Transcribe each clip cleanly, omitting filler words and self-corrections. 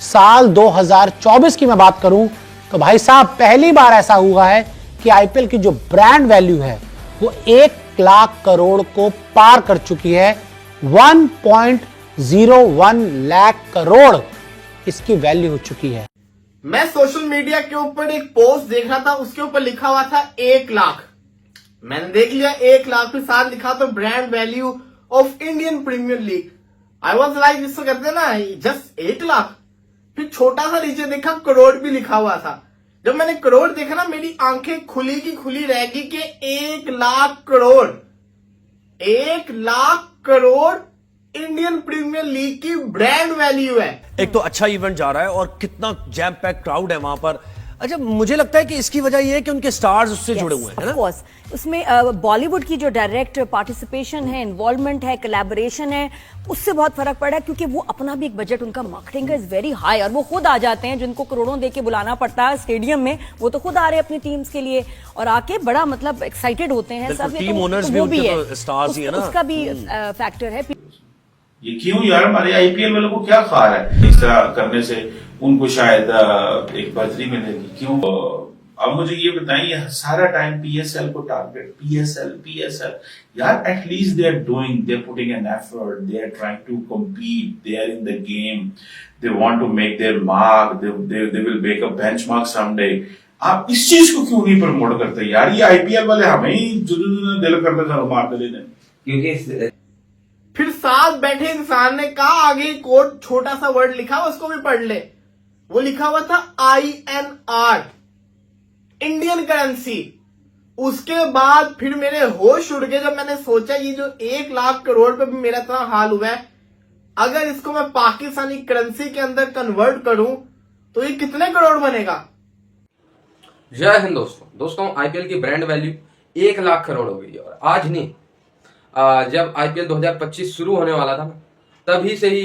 साल 2024 की मैं बात करूं तो भाई साहब पहली बार ऐसा हुआ है कि आईपीएल की जो ब्रांड वैल्यू है वो 1 लाख करोड़ को पार कर चुकी है। 1.01 लाख करोड़ इसकी वैल्यू हो चुकी है। मैं सोशल मीडिया के ऊपर एक पोस्ट देख रहा था, उसके ऊपर लिखा हुआ था 1 लाख। मैंने देख लिया 1 लाख के साथ लिखा तो brand value of Indian Premier League. I was like, जिसको कहते हैं ना जस्ट 1 लाख। फिर छोटा सा नीचे देखा करोड़ भी लिखा हुआ था। जब मैंने करोड़ देखा ना, मेरी आंखें खुली की खुली रह गई कि 1 lakh crore, 1 lakh crore Indian Premier League की ब्रांड वैल्यू है। एक तो अच्छा इवेंट जा रहा है और कितना जैम पैक क्राउड है वहां पर। अच्छा, मुझे लगता है कि इसकी वजह यह है कि उनके स्टार्स उससे जुड़े हुए हैं ना। कोर्स उसमें बॉलीवुड की जो डायरेक्ट पार्टिसिपेशन है, इन्वॉल्वमेंट है, कोलैबोरेशन है, उससे बहुत फर्क पड़ा है क्योंकि वो अपना भी एक बजट, उनका मार्केटिंग का इज वेरी हाई और वो खुद आ जाते हैं। जिनको करोड़ों दे के बुलाना पड़ता है स्टेडियम में, वो तो खुद आ रहे हैं अपनी टीम्स के लिए और आके बड़ा मतलब एक्साइटेड होते हैं सब। टीम ओनर्स भी उनके तो स्टार्स ही है ना, उसका भी फैक्टर है। ये क्यों यार, हमारे आईपीएल वालों को क्या खार है इस तरह करने से? उनको शायद एक बर्तरी मिलेगी। क्यों? अब मुझे ये बताइए, सारा टाइम पीएसएल को टारगेट, पीएसएल यार, at least they are doing, they are putting an effort, they are trying to compete, they are in the game, they want to make their mark, they will make a benchmark someday. आप इस चीज को क्यों नहीं promote करते यार? ये IPL वाले हमें ही दिल करते सर मार देते हैं। क्योंकि फिर साथ बैठे इंसान ने कहा, आगे कोट छोटा सा वर्ड लिखा, उसको भी पढ़ ले। वो लिखा हुआ था INR, इंडियन करेंसी। उसके बाद फिर मेरे होश उड़ गए जब मैंने सोचा ये जो 1 लाख करोड़ पे भी मेरा इतना हाल हुआ है, अगर इसको मैं पाकिस्तानी करेंसी के अंदर कन्वर्ट करूं तो ये कितने करोड़ बनेगा? जय हिंद दोस्तों, आईपीएल की ब्रांड वैल्यू 1 लाख करोड़ हो गई। और आज नहीं, जब आईपीएल 2025 शुरू होने वाला था तभी से ही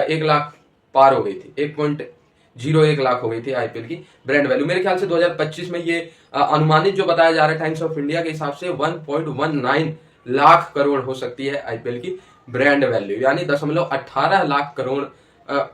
1 लाख पार हो गई थी। 1.01 लाख हो गई थी आईपीएल की ब्रांड वैल्यू। मेरे ख्याल से 2025 में ये अनुमानित जो बताया जा रहा है टाइम्स ऑफ इंडिया के हिसाब से 1.19 लाख करोड़ हो सकती है आईपीएल की ब्रांड वैल्यू, यानी 0.18 लाख करोड़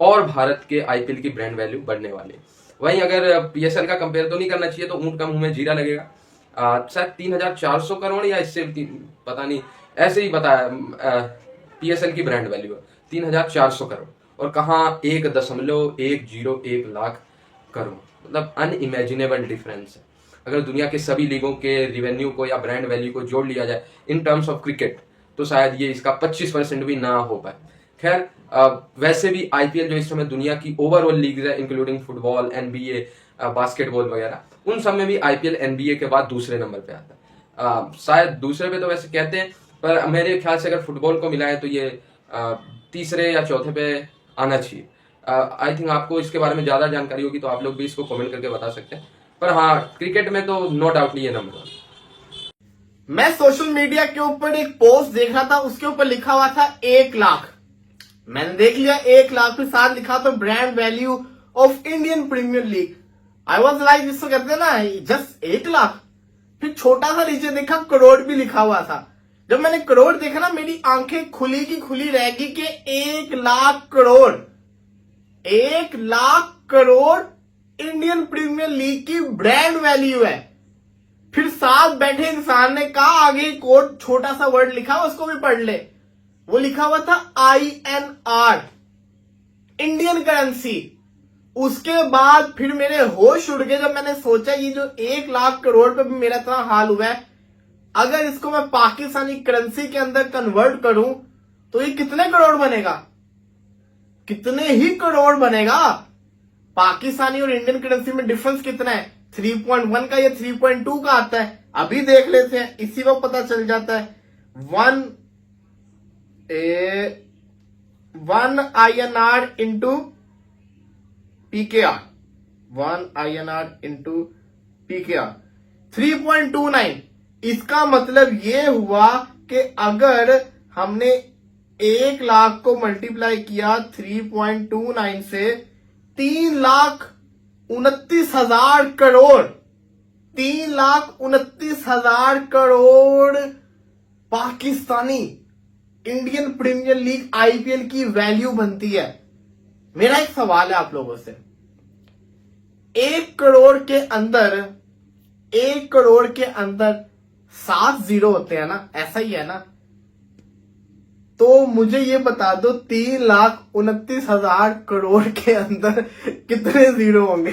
और भारत के आईपीएल की ब्रांड वैल्यू बढ़ने वाली है। वहीं अगर पीएसएल का कंपेयर तो नहीं करना चाहिए, तो ऊंट का मुंह में जीरा लगेगा। शायद 3,400 करोड़ या इससे पता नहीं, ऐसे ही बताया पीएसएल की ब्रांड वैल्यू 3,400 करोड़ और कहाँ 1.101 लाख करोड़, मतलब अनइमेजिनेबल डिफरेंस है। अगर दुनिया के सभी लीगों के रिवेन्यू को या ब्रांड वैल्यू को जोड़ लिया जाए इन टर्म्स ऑफ क्रिकेट, तो शायद ये इसका 25% भी ना हो पाए। खैर, वैसे भी आईपीएल जो इस समय दुनिया की ओवरऑल लीग है, इंक्लूडिंग फुटबॉल, एनबीए, बास्केटबॉल वगैरह, उन सब में भी आईपीएल एनबीए के बाद दूसरे नंबर पे आता है। शायद दूसरे पे तो वैसे कहते हैं, पर मेरे ख्याल से अगर फुटबॉल को मिलाए तो ये तीसरे या चौथे पे आना चाहिए। आई थिंक आपको इसके बारे में ज्यादा जानकारी होगी, तो आप लोग भी इसको कमेंट करके बता सकते हैं। पर हाँ, क्रिकेट में तो नो डाउट ये नंबर 1। मैं सोशल मीडिया के ऊपर एक पोस्ट देख रहा था, उसके ऊपर लिखा हुआ था 1 लाख। मैंने देख लिया 1 लाख के साथ लिखा तो brand value of Indian Premier League. I was like, जिसको कहते हैं ना जस्ट 1 लाख। फिर छोटा सा नीचे देखा करोड़ भी लिखा हुआ था। जब मैंने करोड़ देखा ना, मेरी आंखें खुली की खुली रह गई कि 1 lakh crore, 1 lakh crore Indian Premier League की ब्रांड वैल्यू है। फिर साथ बैठे इंसान ने कहा, आगे कोट छोटा सा वर्ड लिखा, उसको भी पढ़ ले। वो लिखा हुआ था INR, इंडियन करेंसी। उसके बाद फिर मेरे होश उड़ गए जब मैंने सोचा ये जो 1 लाख करोड़ पे भी मेरा इतना हाल हुआ है, अगर इसको मैं पाकिस्तानी करेंसी के अंदर कन्वर्ट करूं तो ये कितने करोड़ बनेगा? कितने ही करोड़ बनेगा? पाकिस्तानी और इंडियन करेंसी में डिफरेंस कितना है? 3.1 का या 3.2 का आता है? अभी देख लेते हैं, इसी वक्त पता चल जाता है। 1 INR into PKR, 1 INR into PKR 3.29। इसका मतलब ये हुआ कि अगर हमने 1 लाख को मल्टीप्लाई किया 3.29 से, 3,29,000 crore, 3,29,000 crore Pakistani Indian Premier League IPL की वैल्यू बनती है। मेरा एक सवाल है आप लोगों से, 1 करोड़ के अंदर 7 जीरो होते हैं ना, ऐसा ही है ना? तो मुझे ये बता दो 3,29,000 करोड़ के अंदर कितने जीरो होंगे?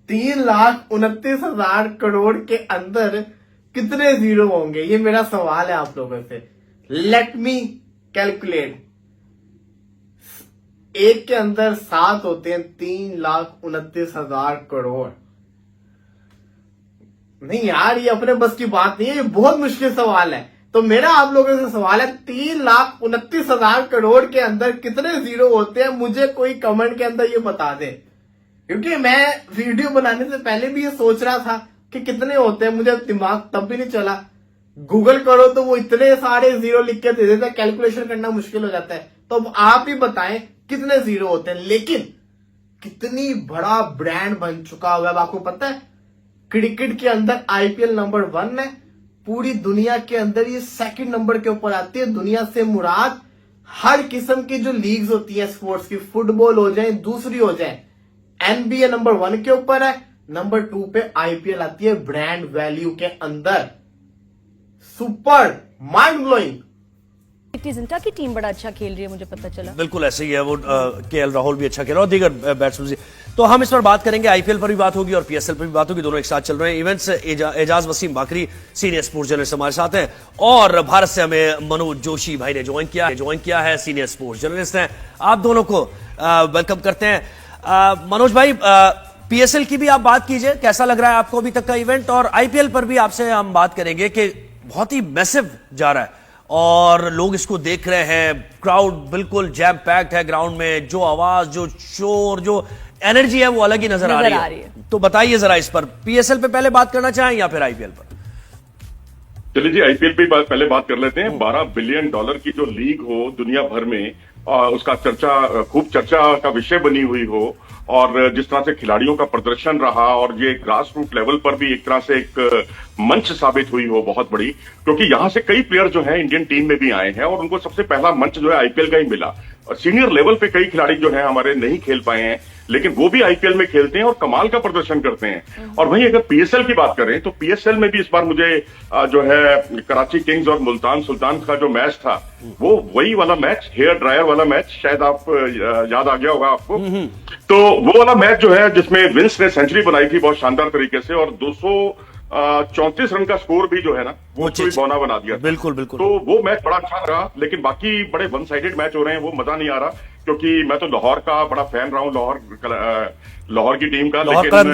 3,29,000 करोड़ के अंदर कितने जीरो होंगे? ये मेरा सवाल है आप लोगों से। Let me calculate. 1 के अंदर 7 होते हैं, 3,29,000 करोड़। नहीं यार, ये अपने बस की बात नहीं है, ये बहुत मुश्किल सवाल है। तो मेरा आप लोगों से सवाल है, 3,29,000 करोड़ के अंदर कितने जीरो होते हैं? मुझे कोई कमेंट के अंदर ये बता दे, क्योंकि मैं वीडियो बनाने से पहले भी ये सोच रहा था कि कितने होते हैं, मुझे दिमाग तब भी नहीं चला। गूगल करो तो वो इतने सारे जीरो लिख के दे देता है, कैलकुलेशन करना मुश्किल हो जाता है। तो अब आप ही बताएं कितने जीरो होते हैं। लेकिन कितनी बड़ा ब्रांड बन चुका हुआ है आपको पता है? क्रिकेट के अंदर आईपीएल नंबर 1 है, पूरी दुनिया के अंदर ये 2nd नंबर के ऊपर आती है। दुनिया से मुराद हर किस्म की जो लीग्स होती है स्पोर्ट्स की, फुटबॉल हो जाए, दूसरी हो जाए। एनबीए नंबर 1 के ऊपर है, नंबर 2 पे आईपीएल आती है ब्रांड वैल्यू के अंदर। Super, mind blowing. जिंटा की टीम बड़ा अच्छा खेल रही है, मुझे पता चला। बिल्कुल ऐसे ही है, वो केएल राहुल भी अच्छा खेल रहा है और दीगर बैट्समैन। तो हम इस पर बात करेंगे, आईपीएल पर भी बात होगी और पीएसएल पर भी बात होगी, दोनों एक साथ चल रहे हैं इवेंट्स। एजाज वसीम बाकरी सीनियर स्पोर्ट्स जर्नलिस्ट हमारे साथ हैं और भारत से हमें मनोज जोशी भाई ने ज्वाइन किया है, सीनियर स्पोर्ट्स जर्नलिस्ट हैं। आप दोनों को वेलकम करते हैं। मनोज भाई, पीएसएल की भी आप बात कीजिए, कैसा लग रहा है आपको अभी तक का इवेंट? और आईपीएल पर भी आपसे हम बात करेंगे कि बहुत ही मैसिव जा रहा है और लोग इसको देख रहे हैं, क्राउड बिल्कुल जैम पैक्ड है ग्राउंड में, जो आवाज, जो शोर, जो एनर्जी है वो अलग ही नजर आ रही है। तो बताइए जरा इस पर, पीएसएल पे पहले बात करना चाहें या फिर आईपीएल पर? चलिए जी, आईपीएल पे पहले बात कर लेते हैं। $12 बिलियन की जो लीग हो दुनिया भर में, उसका खूब चर्चा का विषय बनी हुई हो, और जिस तरह से खिलाड़ियों का प्रदर्शन रहा और ये ग्रास रूट लेवल पर भी एक तरह से एक मंच साबित हुई हो बहुत बड़ी, क्योंकि यहां से कई प्लेयर जो हैं इंडियन टीम में भी आए हैं और उनको सबसे पहला मंच जो है आईपीएल का ही मिला। और सीनियर लेवल पे कई खिलाड़ी जो हैं हमारे नहीं खेल पाए हैं, लेकिन वो भी आईपीएल में खेलते हैं और कमाल का प्रदर्शन करते हैं। और वहीं अगर पीएसएल की बात करें तो पीएसएल में भी इस बार मुझे जो है कराची किंग्स और मुल्तान सुल्तान का जो मैच था, वो वही वाला मैच, हेयर ड्रायर वाला मैच, शायद आप याद आ गया होगा आपको। तो वो वाला मैच जो है जिसमें विंस ने सेंचुरी बनाई थी बहुत शानदार तरीके से, और 234 रन का स्कोर भी जो है ना वो बौना बना दिया। बिल्कुल बिल्कुल। तो वो मैच बड़ा अच्छा रहा, लेकिन बाकी बड़े वन साइडेड मैच हो रहे हैं, वो मजा नहीं आ रहा। क्योंकि मैं तो लाहौर का बड़ा फैन रहा हूँ, लाहौर की टीम का, लेकिन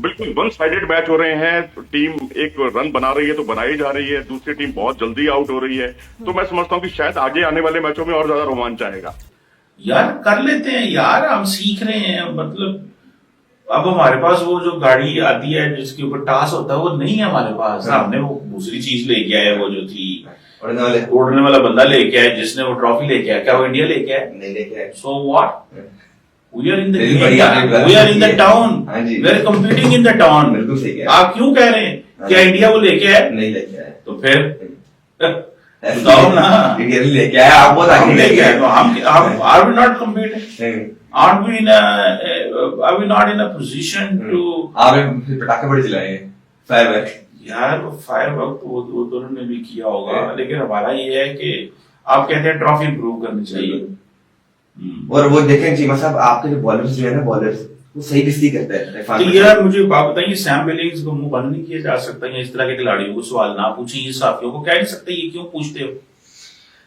बिल्कुल वन साइडेड मैच हो रहे हैं। टीम एक रन बना रही है तो बनाई जा रही है, दूसरी टीम बहुत जल्दी आउट हो रही है। तो मैं समझता हूँ कि शायद आगे आने वाले मैचों में और ज्यादा रोमांच आएगा। यार कर लेते हैं यार, हम सीख रहे हैं। मतलब अब हमारे पास वो जो गाड़ी आती है जिसके ऊपर टास होता है वो नहीं है हमारे पास। हमने वो दूसरी चीज लेके आए, वो जो थी उड़ने वाला बंदा लेके आए जिसने वो ट्रॉफी लेके आया। क्या वो इंडिया लेके आए? नहीं लेके आए। So what, we are in the we are in the town, we are competing in the town. आप क्यों कह रहे हैं क्या इंडिया वो लेके आए? नहीं लेके आए। तो फिर बताओ ना, इंडिया लेके आए, आप बहुत आगे लेके आए। तो हम are we not competing? Aren't we are we not in a position to? आपने पटाखे बड़े चलाए, फायरवर्क। यार फायरवर्क तो वो दोनों ने भी किया होगा, लेकिन हमारा ये है कि आप कहते हैं ट्रॉफी इंप्रूव करनी चाहिए। और वो देखें चीमा साहब, आपके जो बॉलर्स जो है ना, बॉलर्स वो सही किसी करते हैं। तो यार मुझे बात बताइए, सैम बिलिंग्स को मुंह बंद नहीं किया जा सकता है? इस तरह के खिलाड़ियों को सवाल ना पूछें, ये साथियों को कह नहीं सकते, ये क्यों पूछते हो?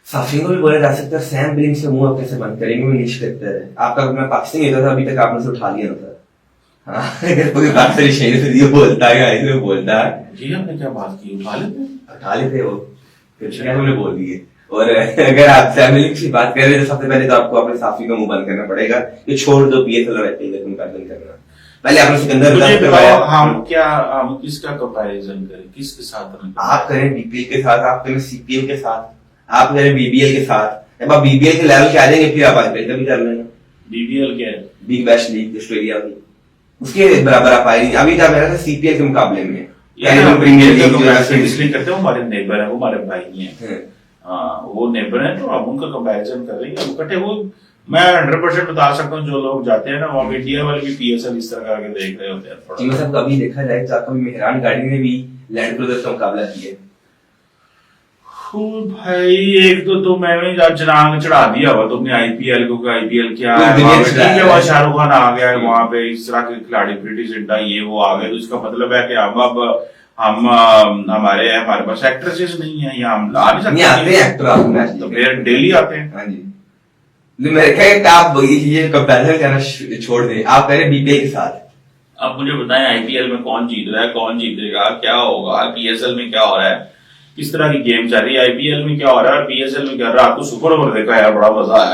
साफियों को भी बोला जा सकता है, सैम बिलिंग्स से मुंह कैसे बंद करेंगे, वो नीचे करते हैं। आपका मैं पाकिस्तानी होता था, अभी तक आपने उसे उठा लिया होता। हाँ, कोई बात से शहीद ये बोलता है, ऐसे बोलता है। जी हमने क्या बात की? उठा लेते वो, फिर हमने बोल दिए। और अगर आप सैम बिलिंग्स की बात करें तो सबसे पहले तो आपको अपने साफी का मुंह बंद करना पड़ेगा, ये छोड़ दो पीएसएल और आईपीएल का कंपैरिजन करना। पहले आपने सिकंदर, हम किसका कंपैरिजन करें, किसके साथ? आप करें बीपीएल के साथ, आप करें सीपीएल के साथ, आप करें बीबीएल के साथ। जब आप बीबीएल के लेवल के आ जाएंगे फिर आप आईपीएल का भी कर लेना। बीबीएल क्या है? बिग बैश लीग ऑस्ट्रेलिया की, उसके बराबर आप आएंगे। अभी क्या मेरा सीपीएल के मुकाबले में प्रीमियर लीग इसलिए करते हैं, हमारे नेबर है, वो हमारे भाई हैं। हाँ, वो नेबर है तो हम उनका कंपैरिजन कर रहे हैं। इकट्ठे वो मैं 100% बता सकता हूँ, जो लोग जाते हैं ना वहाँ पे इंडिया वाले भी पीएसएल इस तरह करके देख रहे होते हैं थोड़ा। चीमा साहब कभी देखा जाए तो कभी मेहरान गाड़ी ने भी लैंड क्रूजर का मुकाबला किया। भाई एक तो मैंने आज जनांग चढ़ा दिया हुआ तुमने आईपीएल को, आईपीएल क्या है दुनिया वहाँ पे, चढ़ा ठीक है है। वहाँ शाहरुख खान आ गया है, वहाँ पे इस तरह के खिलाड़ी प्रीति जिंटा ये वो आ गए, तो इसका मतलब है कि हम हमारे पास एक्ट्रेसेस नहीं है, यहाँ हम ला नहीं नहीं आते सकते, हैं एक्टर आप मैच तो फिर डेली आते हैं। हाँ जी। तो मेरे ख्याल आप ये कंपैरिजन करना छोड़ दें, आप कह रहे बीपीएल के साथ। अब मुझे बताएं आईपीएल में कौन जीत रहा है, कौन जीतेगा, क्या होगा, पीएसएल में क्या हो रहा है, किस तरह की गेम चल रही है, आईपीएल में क्या हो रहा है और पीएसएल में क्या हो रहा है। आपको सुपर ओवर देखा यार, बड़ा मजा आया।